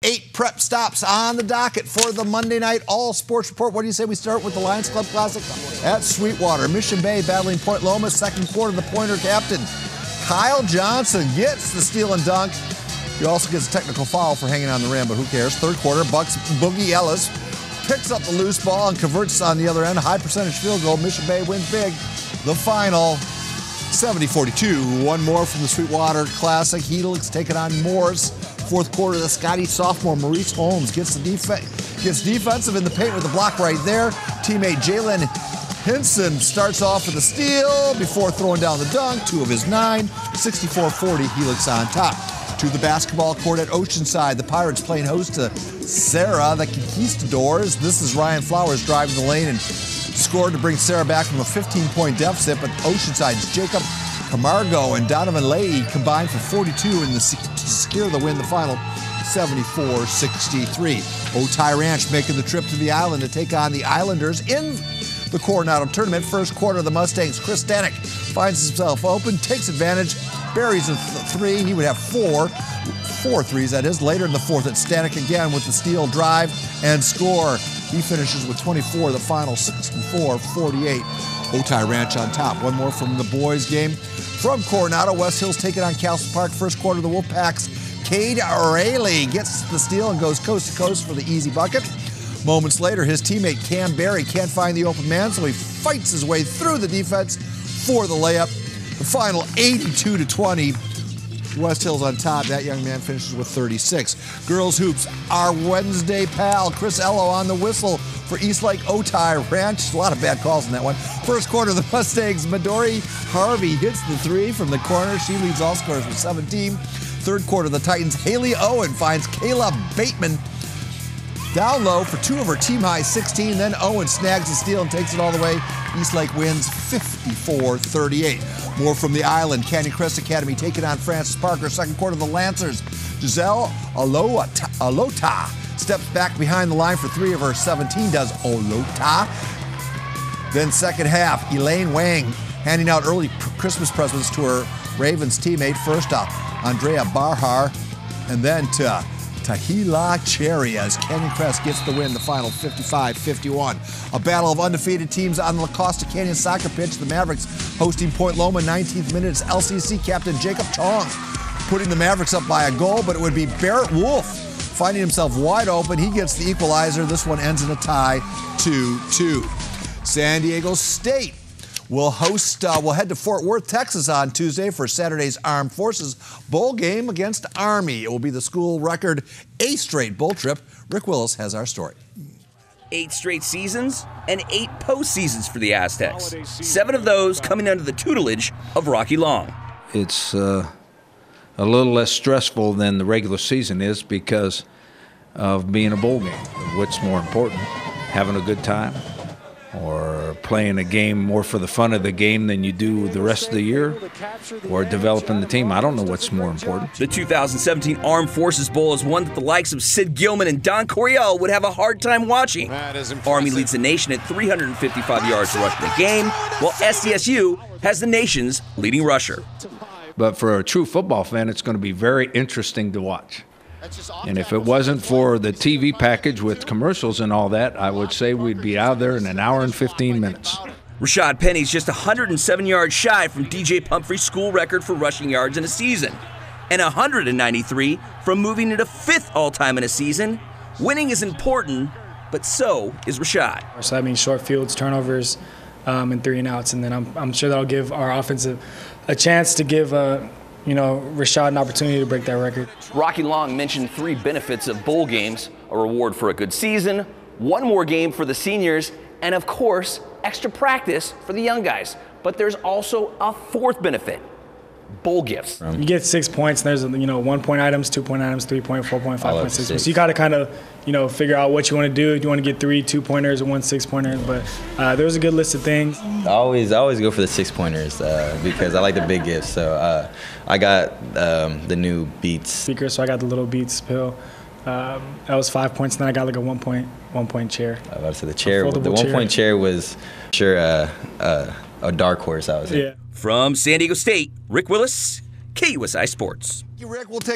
8 prep stops on the docket for the Monday night All Sports Report. What do you say we start with the Lions Club Classic at Sweetwater? Mission Bay battling Point Loma. Second quarter, the Pointer captain Kyle Johnson gets the steal and dunk. He also gets a technical foul for hanging on the rim, but who cares? Third quarter, Bucks Boogie Ellis picks up the loose ball and converts on the other end. High percentage field goal. Mission Bay wins big. The final 70-42. One more from the Sweetwater Classic. Helix taking on Morse. Fourth quarter, the Scotty sophomore Maurice Holmes gets defensive in the paint with the block right there. Teammate Jalen Hinson starts off with a steal before throwing down the dunk. 2 of his 9. 64-40, Helix on top. To the basketball court at Oceanside, the Pirates playing host to Serra, the Conquistadors. This is Ryan Flowers driving the lane and scored to bring Serra back from a 15-point deficit, but Oceanside's Jacob Camargo and Donovan Leahy combined for 42 to secure the win, the final 74-63. Otay Ranch making the trip to the island to take on the Islanders in the Coronado tournament. First quarter, the Mustangs' Chris Stanek finds himself open, takes advantage, buries a three. He would have four threes, that is. Later in the fourth, it's Stanek again with the steal, drive, and score. He finishes with 24, the final 64-48. Otay Ranch on top. One more from the boys' game. From Coronado, West Hills taking on Castle Park. First quarter, the Wolfpack's Cade Rayleigh gets the steal and goes coast to coast for the easy bucket. Moments later, his teammate Cam Barry can't find the open man, so he fights his way through the defense for the layup. The final 82-20. West Hills on top. That young man finishes with 36. Girls hoops, our Wednesday pal Chris Ello on the whistle for Eastlake Otay Ranch. A lot of bad calls in that one. First quarter, the Mustangs' Midori Harvey hits the three from the corner. She leads all scorers with 17. Third quarter, the Titans' Haley Owen finds Kayla Bateman down low for 2 of her team-high 16. Then Owen snags the steal and takes it all the way. Eastlake wins 54-38. More from the island. Canyon Crest Academy taking on Francis Parker. Second quarter, the Lancers. Giselle Alota steps back behind the line for 3 of her 17, does Olota. Then second half, Elaine Wang handing out early Christmas presents to her Ravens teammate. First up, Andrea Barhar, and then to Tahila Cherry as Canyon Crest gets the win, the final 55-51. A battle of undefeated teams on the La Costa Canyon soccer pitch. The Mavericks hosting Point Loma. 19th minute, it's LCC captain Jacob Chong putting the Mavericks up by a goal, but it would be Barrett Wolf finding himself wide open. He gets the equalizer. This one ends in a tie, 2-2. San Diego State will head to Fort Worth, Texas on Tuesday for Saturday's Armed Forces Bowl game against Army. It will be the school record 8th straight bowl trip. Rick Willis has our story. 8 straight seasons and 8 postseasons for the Aztecs. 7 of those coming under the tutelage of Rocky Long. It's a little less stressful than the regular season is because of being a bowl game. What's more important, having a good time, or playing a game more for the fun of the game than you do the rest of the year, or developing the team? I don't know what's more important. The 2017 Armed Forces Bowl is one that the likes of Sid Gilman and Don Coryell would have a hard time watching. Army leads the nation at 355 yards rushing the game, while SDSU has the nation's leading rusher. But for a true football fan, it's going to be very interesting to watch. And if it wasn't for the TV package with commercials and all that, I would say we'd be out there in an hour and 15 minutes. Rashad Penny's just 107 yards shy from DJ Pumphrey's school record for rushing yards in a season, and 193 from moving into 5th all-time in a season. Winning is important, but so is Rashad. So that means short fields, turnovers, and 3 and outs, and then I'm sure that'll give our offensive a chance to give Rashad an opportunity to break that record. Rocky Long mentioned 3 benefits of bowl games: a reward for a good season, 1 more game for the seniors, and of course, extra practice for the young guys. But there's also a 4th benefit: bowl gifts. You get 6 points, and there's 1-point items, 2-point items, 3-point, 4-point, 5-point, 6-point. So you got to kind of figure out what you want to do. Do you want to get 3 2-pointers or 1 6-pointer? But there was a good list of things. I always go for the 6-pointers because I like the big gifts. So I got the new Beats speaker, so I got the little Beats pill. That was 5 points, and then I got like a 1-point chair. I was about to say the chair. The 1-point chair was sure a dark horse. I was yeah. From San Diego State, Rick Willis, KUSI Sports. Rick, we'll take